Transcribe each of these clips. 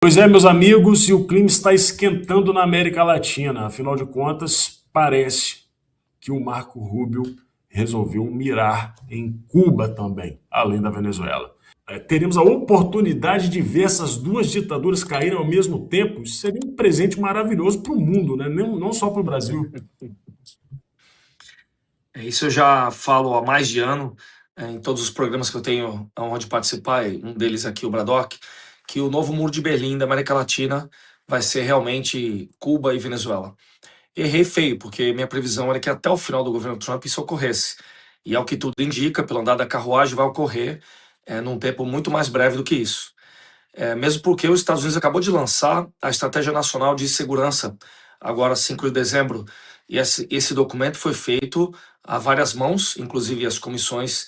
Pois é, meus amigos, e o clima está esquentando na América Latina. Afinal de contas, parece que o Marco Rubio resolveu mirar em Cuba também, além da Venezuela. Teremos a oportunidade de ver essas duas ditaduras caírem ao mesmo tempo. Isso seria um presente maravilhoso para o mundo, né? Não só para o Brasil. Isso eu já falo há mais de ano, em todos os programas que eu tenho a honra de participar, e um deles aqui, o Bradock, que o novo muro de Berlim da América Latina vai ser realmente Cuba e Venezuela. Errei feio, porque minha previsão era que até o final do governo Trump isso ocorresse. E ao que tudo indica, pelo andar da carruagem, vai ocorrer num tempo muito mais breve do que isso. Mesmo porque os Estados Unidos acabou de lançar a Estratégia Nacional de Segurança, agora 5 de dezembro, e esse documento foi feito a várias mãos, inclusive as comissões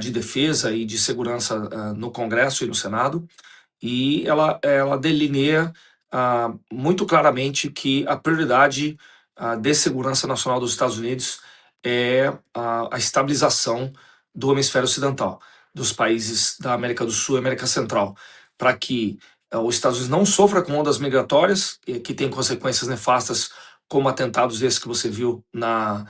de defesa e de segurança no Congresso e no Senado, e ela delineia muito claramente que a prioridade de segurança nacional dos Estados Unidos é a estabilização do hemisfério ocidental, dos países da América do Sul e América Central, para que os Estados Unidos não sofra com ondas migratórias que têm consequências nefastas, como atentados esses que você viu na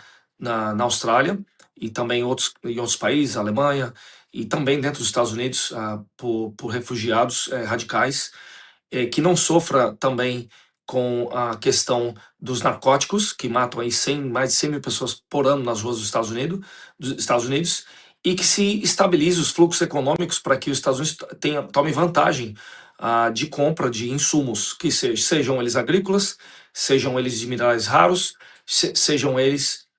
Austrália e também em outros países, Alemanha, e também dentro dos Estados Unidos por refugiados radicais, que não sofra também com a questão dos narcóticos, que matam aí mais de 100 mil pessoas por ano nas ruas dos Estados Unidos, e que se estabilize os fluxos econômicos para que os Estados Unidos tomem vantagem de compra de insumos, que sejam eles agrícolas, sejam eles de minerais raros, sejam eles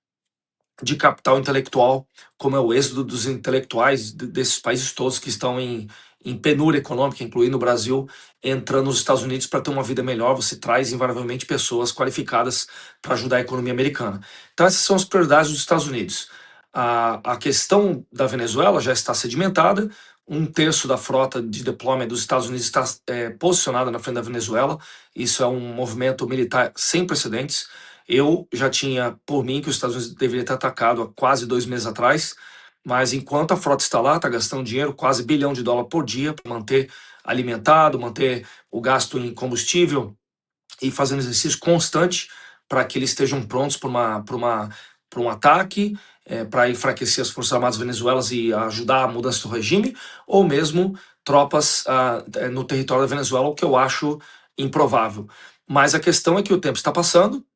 de capital intelectual, como é o êxodo dos intelectuais desses países todos que estão em penúria econômica, incluindo o Brasil, entrando nos Estados Unidos para ter uma vida melhor. Você traz invariavelmente pessoas qualificadas para ajudar a economia americana. Então essas são as prioridades dos Estados Unidos. A questão da Venezuela já está sedimentada. Um terço da frota de deployment dos Estados Unidos está posicionada na frente da Venezuela. Isso é um movimento militar sem precedentes. Eu já tinha por mim que os Estados Unidos deveria ter atacado há quase 2 meses atrás, mas enquanto a frota está lá, está gastando dinheiro, quase US$ 1 bilhão por dia para manter alimentado, manter o gasto em combustível e fazendo exercício constante para que eles estejam prontos para um ataque, para enfraquecer as Forças Armadas venezuelanas e ajudar a mudança do regime, ou mesmo tropas no território da Venezuela, o que eu acho improvável. Mas a questão é que o tempo está passando,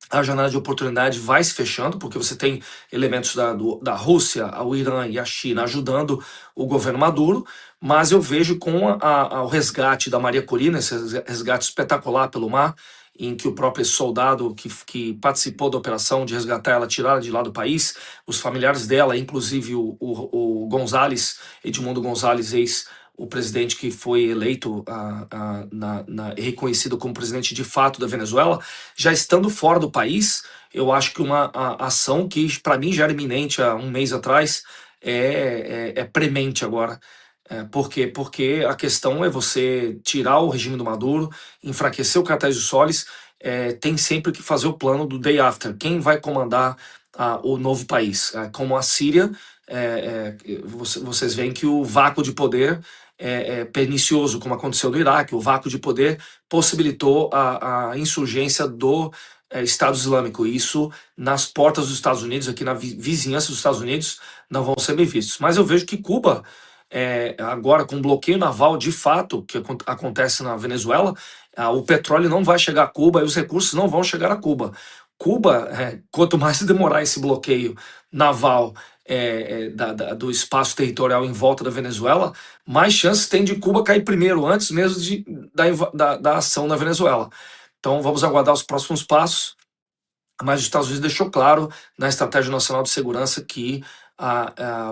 a janela de oportunidade vai se fechando, porque você tem elementos da Rússia, o Irã e a China ajudando o governo Maduro, mas eu vejo com o resgate da Maria Corina, esse resgate espetacular pelo mar, em que o próprio soldado que participou da operação de resgatar ela, tirar ela de lá do país, os familiares dela, inclusive o González, Edmundo González, o presidente que foi eleito reconhecido como presidente de fato da Venezuela, já estando fora do país. Eu acho que uma ação que para mim já era iminente há um mês atrás é premente agora. Por quê? Porque a questão é você tirar o regime do Maduro, enfraquecer o cartel de Solis, tem sempre que fazer o plano do day after. Quem vai comandar o novo país? Como a Síria, vocês veem que o vácuo de poder é pernicioso, como aconteceu no Iraque. O vácuo de poder possibilitou a insurgência do Estado Islâmico. Isso nas portas dos Estados Unidos, aqui na vizinhança dos Estados Unidos, não vão ser bem vistos. Mas eu vejo que Cuba, agora com bloqueio naval de fato, que acontece na Venezuela, o petróleo não vai chegar a Cuba e os recursos não vão chegar a Cuba. Cuba, quanto mais demorar esse bloqueio naval do espaço territorial em volta da Venezuela, mais chances tem de Cuba cair primeiro, antes mesmo da ação na Venezuela. Então vamos aguardar os próximos passos, mas os Estados Unidos deixou claro na Estratégia Nacional de Segurança que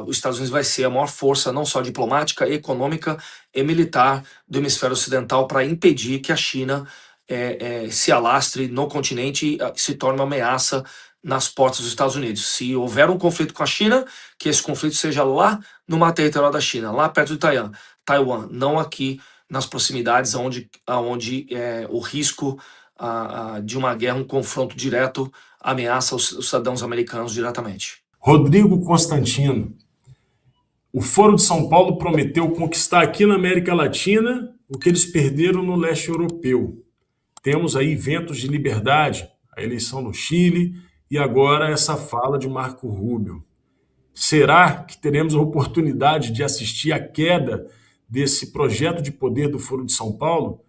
os Estados Unidos vai ser a maior força, não só diplomática, econômica e militar do hemisfério ocidental para impedir que a China se alastre no continente e se torne uma ameaça nas portas dos Estados Unidos. Se houver um conflito com a China, que esse conflito seja lá no mar territorial da China, lá perto de Taiwan, não aqui nas proximidades onde o risco de uma guerra, um confronto direto, ameaça os cidadãos americanos diretamente. Rodrigo Constantino, o Foro de São Paulo prometeu conquistar aqui na América Latina o que eles perderam no leste europeu. Temos aí ventos de liberdade, a eleição no Chile e agora essa fala de Marco Rubio. Será que teremos a oportunidade de assistir à queda desse projeto de poder do Foro de São Paulo?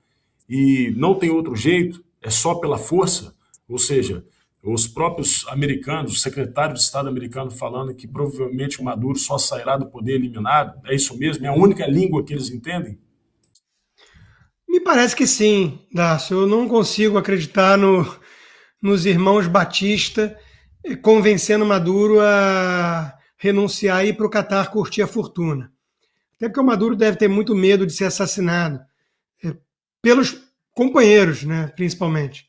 E não tem outro jeito, é só pela força? Ou seja, os próprios americanos, o secretário de Estado americano falando que provavelmente o Maduro só sairá do poder eliminado, é isso mesmo? É a única língua que eles entendem? Me parece que sim, Dácio. Eu não consigo acreditar nos irmãos Batista convencendo Maduro a renunciar e ir para o Catar curtir a fortuna. Até porque o Maduro deve ter muito medo de ser assassinado pelos companheiros, né, principalmente.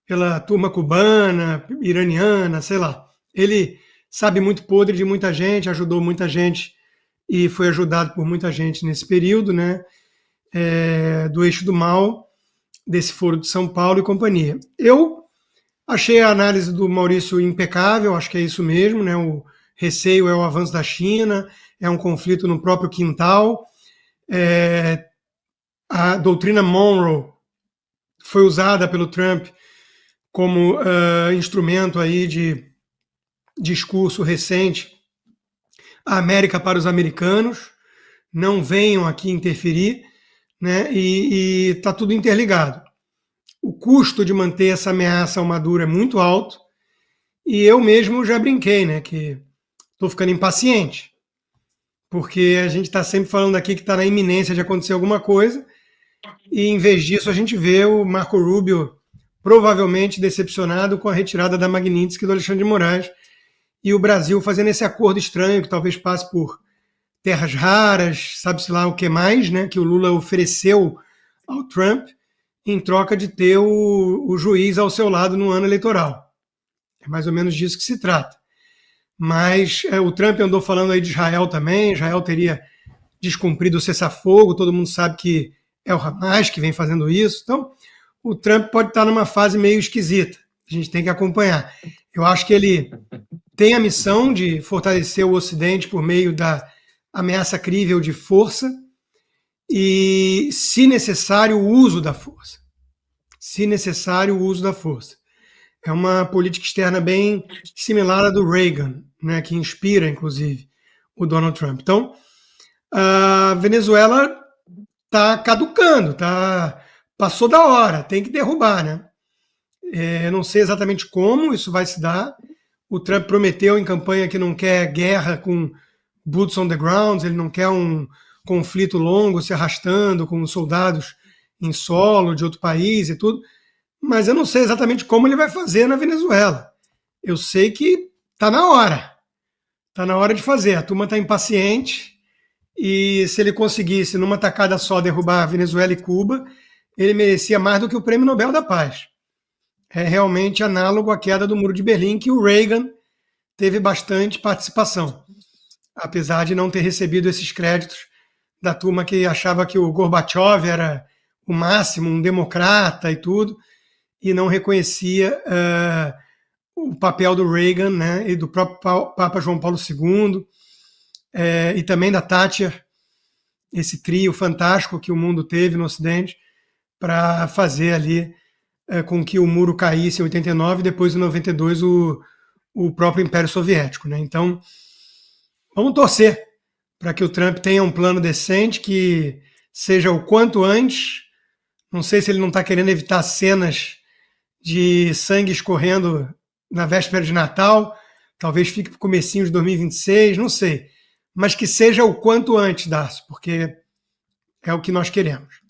Pela turma cubana, iraniana, sei lá. Ele sabe muito podre de muita gente, ajudou muita gente e foi ajudado por muita gente nesse período, né? Do eixo do mal, desse Foro de São Paulo e companhia. Eu achei a análise do Maurício impecável, acho que é isso mesmo, né? O receio é o avanço da China, é um conflito no próprio quintal. A doutrina Monroe foi usada pelo Trump como instrumento aí de discurso recente. A América para os americanos, não venham aqui interferir, né? E está tudo interligado. O custo de manter essa ameaça ao Maduro é muito alto, e eu mesmo já brinquei, né, que estou ficando impaciente, porque a gente está sempre falando aqui que está na iminência de acontecer alguma coisa, e em vez disso a gente vê o Marco Rubio provavelmente decepcionado com a retirada da Magnitsky do Alexandre de Moraes, e o Brasil fazendo esse acordo estranho, que talvez passe por terras raras, sabe-se lá o que mais, né, que o Lula ofereceu ao Trump, em troca de ter o juiz ao seu lado no ano eleitoral. É mais ou menos disso que se trata. Mas o Trump andou falando aí de Israel também, Israel teria descumprido o cessar-fogo, todo mundo sabe que é o Hamas que vem fazendo isso. Então, o Trump pode estar numa fase meio esquisita. A gente tem que acompanhar. Eu acho que ele tem a missão de fortalecer o Ocidente por meio da ameaça crível de força e, se necessário, o uso da força. Se necessário, o uso da força. É uma política externa bem similar à do Reagan, né, que inspira, inclusive, o Donald Trump. Então, a Venezuela está caducando, passou da hora, tem que derrubar, né? Eu não sei exatamente como isso vai se dar. O Trump prometeu em campanha que não quer guerra com boots on the ground, ele não quer um conflito longo se arrastando com soldados em solo de outro país e tudo, mas eu não sei exatamente como ele vai fazer na Venezuela. Eu sei que está na hora de fazer. A turma está impaciente e se ele conseguisse numa tacada só derrubar a Venezuela e Cuba, ele merecia mais do que o Prêmio Nobel da Paz. É realmente análogo à queda do Muro de Berlim, que o Reagan teve bastante participação, apesar de não ter recebido esses créditos da turma que achava que o Gorbachev era o máximo, um democrata e tudo, e não reconhecia o papel do Reagan, né, e do próprio Papa João Paulo II, e também da Thatcher, esse trio fantástico que o mundo teve no Ocidente para fazer ali com que o muro caísse em 89 e depois em 92 o próprio Império Soviético, né? Então, vamos torcer para que o Trump tenha um plano decente, que seja o quanto antes. Não sei se ele não está querendo evitar cenas de sangue escorrendo na véspera de Natal, talvez fique para o comecinho de 2026, não sei. Mas que seja o quanto antes, Darcio, porque é o que nós queremos.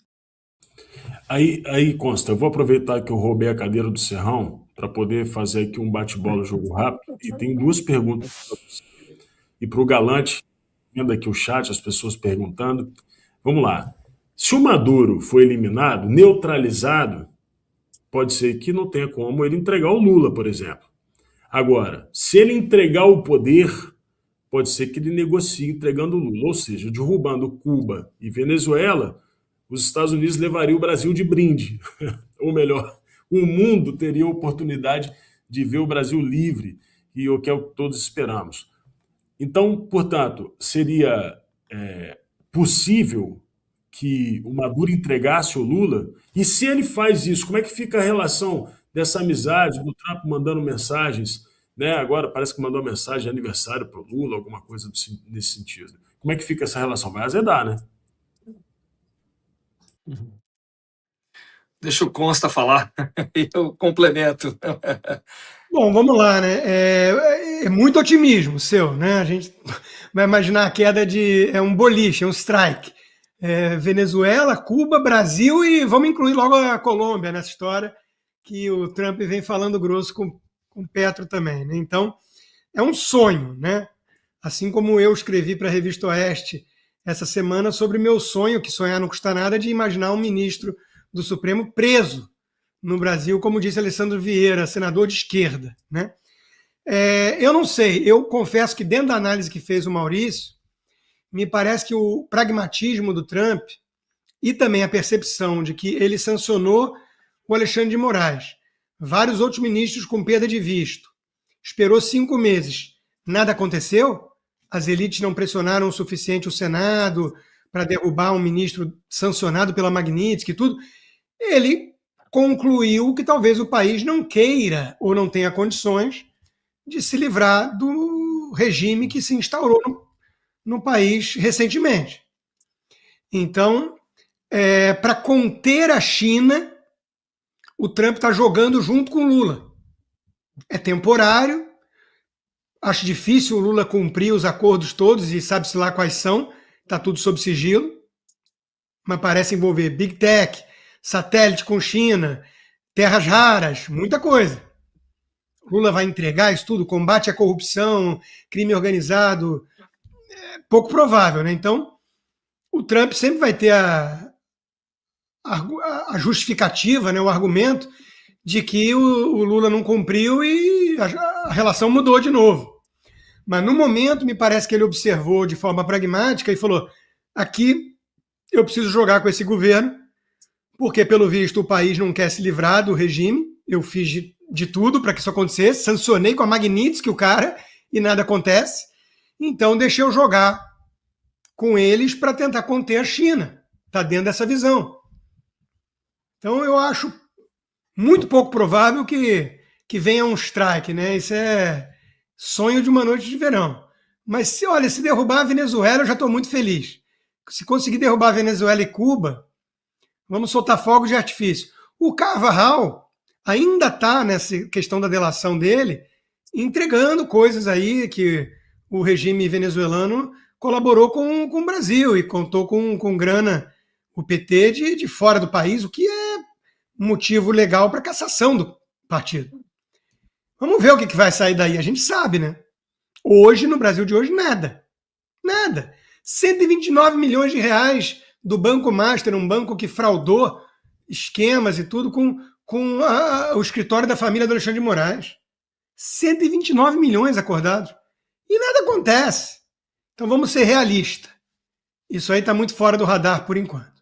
Aí Consta, eu vou aproveitar que eu roubei a cadeira do Serrão para poder fazer aqui um bate-bola, jogo rápido, e tem duas perguntas para você e para o Galante, vendo aqui o chat, as pessoas perguntando. Vamos lá. Se o Maduro for eliminado, neutralizado, pode ser que não tenha como ele entregar o Lula, por exemplo. Agora, se ele entregar o poder, pode ser que ele negocie entregando o Lula, ou seja, derrubando Cuba e Venezuela, os Estados Unidos levariam o Brasil de brinde. Ou melhor, o mundo teria a oportunidade de ver o Brasil livre, e o que é o que todos esperamos. Então, portanto, seria possível que o Maduro entregasse o Lula? E se ele faz isso, como é que fica a relação dessa amizade, do Trump mandando mensagens, né? Agora parece que mandou mensagem de aniversário para o Lula, alguma coisa nesse sentido. Como é que fica essa relação? Vai azedar, né? Deixa o Consta falar e eu complemento. Bom, vamos lá, né? É muito otimismo seu, né? A gente vai imaginar a queda de um boliche, um strike. Venezuela, Cuba, Brasil e vamos incluir logo a Colômbia nessa história, que o Trump vem falando grosso com Petro também, né? Então, é um sonho, né? Assim como eu escrevi para a Revista Oeste essa semana sobre meu sonho, que sonhar não custa nada, de imaginar um ministro do Supremo preso no Brasil, como disse Alessandro Vieira, senador de esquerda, né? Eu não sei, eu confesso que dentro da análise que fez o Maurício, me parece que o pragmatismo do Trump e também a percepção de que ele sancionou o Alexandre de Moraes, vários outros ministros com perda de visto, esperou 5 meses, nada aconteceu, as elites não pressionaram o suficiente o Senado para derrubar um ministro sancionado pela Magnitsky e tudo, ele concluiu que talvez o país não queira ou não tenha condições de se livrar do regime que se instaurou no país recentemente. Então, para conter a China, o Trump está jogando junto com o Lula. É temporário, acho difícil o Lula cumprir os acordos todos e sabe-se lá quais são, está tudo sob sigilo, mas parece envolver Big Tech, satélite com China, terras raras, muita coisa. Lula vai entregar isso tudo, combate à corrupção, crime organizado, pouco provável, né? Então, o Trump sempre vai ter a justificativa, né, o argumento de que o Lula não cumpriu e a relação mudou de novo. Mas no momento, me parece que ele observou de forma pragmática e falou: aqui eu preciso jogar com esse governo, porque, pelo visto, o país não quer se livrar do regime. Eu fiz de tudo para que isso acontecesse, sancionei com a Magnitsky o cara e nada acontece. Então, deixei eu jogar com eles para tentar conter a China. Está dentro dessa visão. Então, eu acho muito pouco provável que venha um strike, né? Isso é sonho de uma noite de verão. Mas, se derrubar a Venezuela, eu já estou muito feliz. Se conseguir derrubar a Venezuela e Cuba, vamos soltar fogos de artifício. O Carvajal ainda está nessa questão da delação dele, entregando coisas aí que o regime venezuelano colaborou com o Brasil e contou com grana, o PT, de fora do país, o que é motivo legal para cassação do partido. Vamos ver o que vai sair daí. A gente sabe, né? Hoje, no Brasil de hoje, nada. Nada. 129 milhões de reais do Banco Master, um banco que fraudou esquemas e tudo com o escritório da família do Alexandre de Moraes. 129 milhões acordados. E nada acontece. Então vamos ser realistas. Isso aí está muito fora do radar por enquanto.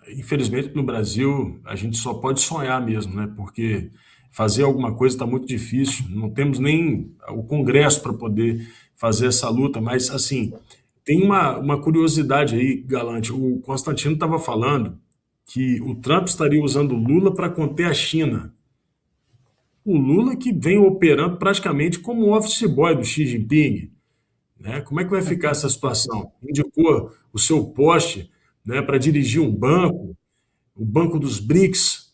Infelizmente no Brasil a gente só pode sonhar mesmo, né? Porque fazer alguma coisa está muito difícil. Não temos nem o Congresso para poder fazer essa luta, mas assim, tem uma curiosidade aí, Galante. O Constantino estava falando que o Trump estaria usando o Lula para conter a China. O Lula que vem operando praticamente como o office boy do Xi Jinping, né? Como é que vai ficar essa situação? Indicou o seu poste, né, para dirigir um banco, o Banco dos BRICS.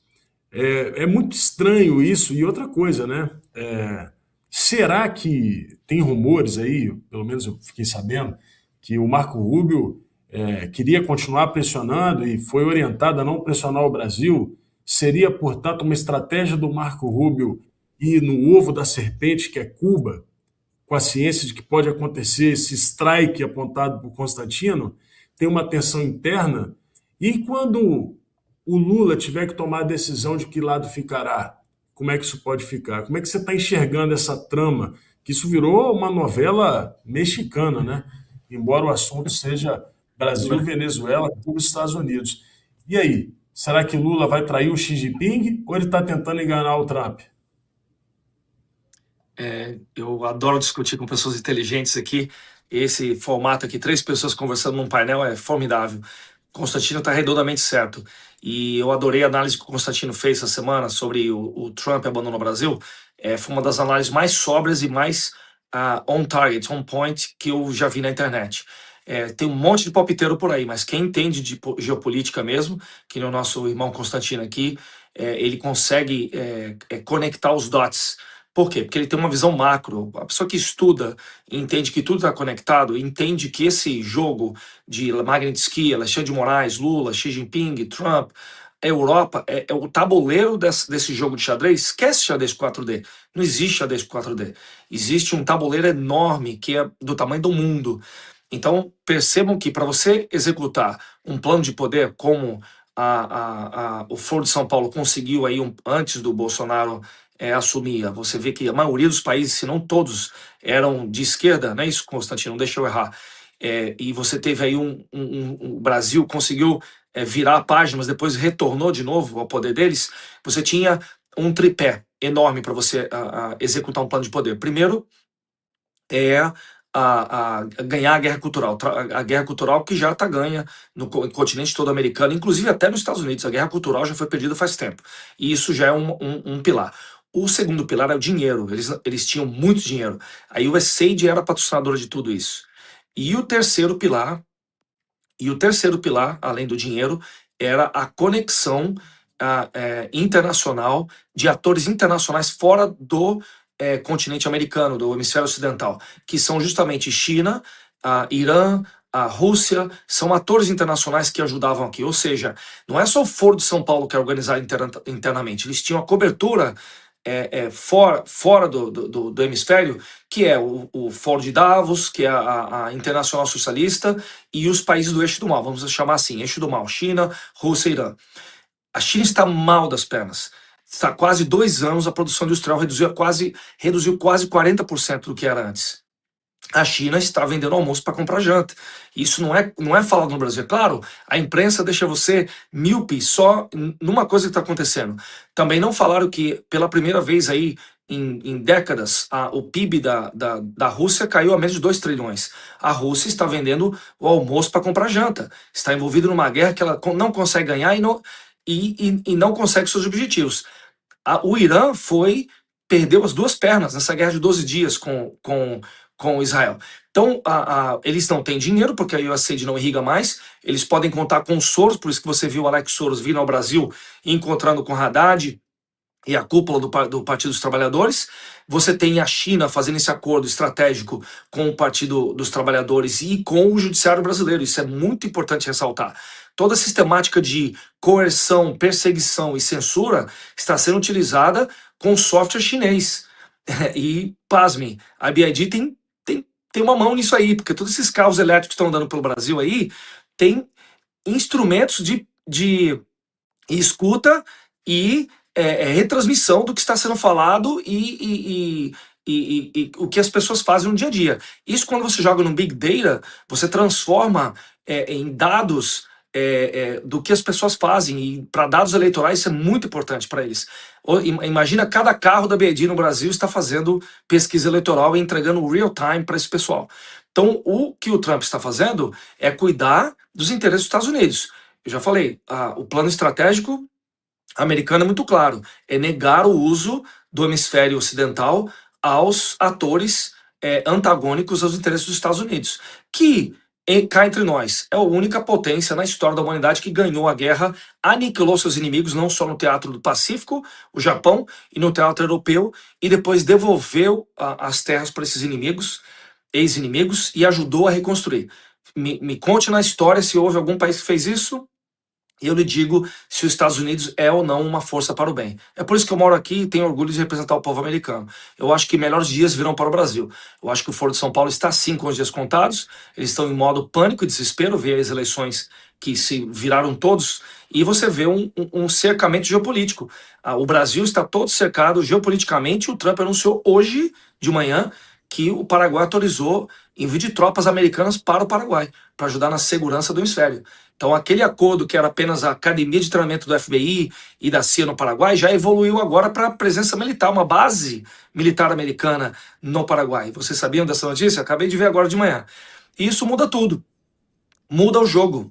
É muito estranho isso. E outra coisa, né? Será que tem rumores aí, pelo menos eu fiquei sabendo, que o Marco Rubio queria continuar pressionando e foi orientado a não pressionar o Brasil? Seria, portanto, uma estratégia do Marco Rubio ir no ovo da serpente, que é Cuba, com a ciência de que pode acontecer esse strike apontado por Constantino, tem uma tensão interna, e quando o Lula tiver que tomar a decisão de que lado ficará, como é que isso pode ficar? Como é que você está enxergando essa trama? Que isso virou uma novela mexicana, né? Embora o assunto seja Brasil, Venezuela, Cuba e Estados Unidos. E aí, será que Lula vai trair o Xi Jinping ou ele está tentando enganar o Trump? Eu adoro discutir com pessoas inteligentes aqui, esse formato aqui, 3 pessoas conversando num painel, é formidável. Constantino está redondamente certo. E eu adorei a análise que o Constantino fez essa semana sobre o Trump abandonou o Brasil. Foi uma das análises mais sóbrias e mais on target, on point que eu já vi na internet. Tem um monte de palpiteiro por aí, mas quem entende de geopolítica mesmo, que nem o nosso irmão Constantino aqui, ele consegue conectar os dots. Por quê? Porque ele tem uma visão macro. A pessoa que estuda e entende que tudo está conectado, entende que esse jogo de Magnitsky, Alexandre de Moraes, Lula, Xi Jinping, Trump, a Europa é o tabuleiro desse jogo de xadrez. Esquece xadrez 4D. Não existe xadrez 4D. Existe um tabuleiro enorme que é do tamanho do mundo. Então, percebam que para você executar um plano de poder como o Foro de São Paulo conseguiu aí antes do Bolsonaro assumir, você vê que a maioria dos países, se não todos, eram de esquerda, não é isso, Constantino? Não deixa eu errar. E você teve aí o Brasil conseguiu virar a página, mas depois retornou de novo ao poder deles. Você tinha um tripé enorme para você executar um plano de poder. Primeiro ganhar a guerra cultural. A guerra cultural que já está ganha no continente todo americano, inclusive até nos Estados Unidos. A guerra cultural já foi perdida faz tempo. E isso já é um pilar. O segundo pilar é o dinheiro. Eles tinham muito dinheiro. A USAID era patrocinadora de tudo isso. E o terceiro pilar, além do dinheiro, era a conexão internacional de atores internacionais fora do continente americano, do hemisfério ocidental, que são justamente China, Irã, a Rússia, são atores internacionais que ajudavam aqui. Ou seja, não é só o Foro de São Paulo que é organizado internamente, eles tinham a cobertura fora do hemisfério, que é o Fórum de Davos, que é a Internacional Socialista, e os países do eixo do mal, vamos chamar assim, eixo do mal, China, Rússia e Irã. A China está mal das pernas. Está quase 2 anos, a produção industrial reduziu quase 40% do que era antes. A China está vendendo almoço para comprar janta. Isso não é falado no Brasil. É claro, a imprensa deixa você míope só numa coisa que está acontecendo. Também não falaram que, pela primeira vez aí, em décadas, o PIB da Rússia caiu a menos de 2 trilhões. A Rússia está vendendo o almoço para comprar janta. Está envolvida numa guerra que ela não consegue ganhar e não consegue seus objetivos. O Irã perdeu as 2 pernas nessa guerra de 12 dias com Israel. Então, eles não têm dinheiro, porque a USAID não irriga mais, eles podem contar com o Soros, por isso que você viu o Alex Soros vindo ao Brasil e encontrando com Haddad e a cúpula do Partido dos Trabalhadores. Você tem a China fazendo esse acordo estratégico com o Partido dos Trabalhadores e com o Judiciário brasileiro. Isso é muito importante ressaltar. Toda a sistemática de coerção, perseguição e censura está sendo utilizada com software chinês. E, pasmem, a BID tem uma mão nisso aí, porque todos esses carros elétricos que estão andando pelo Brasil aí tem instrumentos de escuta e retransmissão do que está sendo falado e o que as pessoas fazem no dia a dia. Isso, quando você joga no Big Data, você transforma em dados do que as pessoas fazem, e para dados eleitorais isso é muito importante para eles. Imagina, cada carro da BID no Brasil está fazendo pesquisa eleitoral e entregando real time para esse pessoal. Então, o que o Trump está fazendo é cuidar dos interesses dos Estados Unidos. Eu já falei, o plano estratégico americano é muito claro, é negar o uso do hemisfério ocidental aos atores antagônicos aos interesses dos Estados Unidos, que, cá entre nós, é a única potência na história da humanidade que ganhou a guerra, aniquilou seus inimigos, não só no teatro do Pacífico, o Japão, e no teatro europeu, e depois devolveu as terras para esses inimigos, ex-inimigos, e ajudou a reconstruir. Me conte na história se houve algum país que fez isso, e eu lhe digo se os Estados Unidos é ou não uma força para o bem. É por isso que eu moro aqui e tenho orgulho de representar o povo americano. Eu acho que melhores dias virão para o Brasil. Eu acho que o Foro de São Paulo está sim com os dias contados. Eles estão em modo pânico e desespero, vê as eleições que se viraram todos, e você vê um cercamento geopolítico. O Brasil está todo cercado geopoliticamente. O Trump anunciou hoje de manhã que o Paraguai autorizou envio de tropas americanas para o Paraguai, para ajudar na segurança do hemisfério. Então, aquele acordo que era apenas a academia de treinamento do FBI e da CIA no Paraguai já evoluiu agora para a presença militar, uma base militar americana no Paraguai. Vocês sabiam dessa notícia? Acabei de ver agora de manhã. E isso muda tudo. Muda o jogo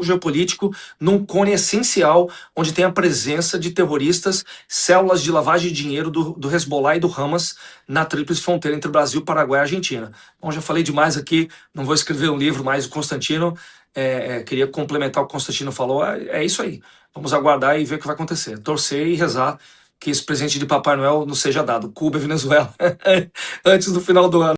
geopolítico num cone essencial, onde tem a presença de terroristas, células de lavagem de dinheiro do Hezbollah e do Hamas na tríplice fronteira entre Brasil, Paraguai e Argentina. Bom, já falei demais aqui, não vou escrever um livro, mas o Constantino, queria complementar o que o Constantino falou, é isso aí. Vamos aguardar e ver o que vai acontecer. Torcer e rezar que esse presente de Papai Noel não seja dado. Cuba e Venezuela, antes do final do ano.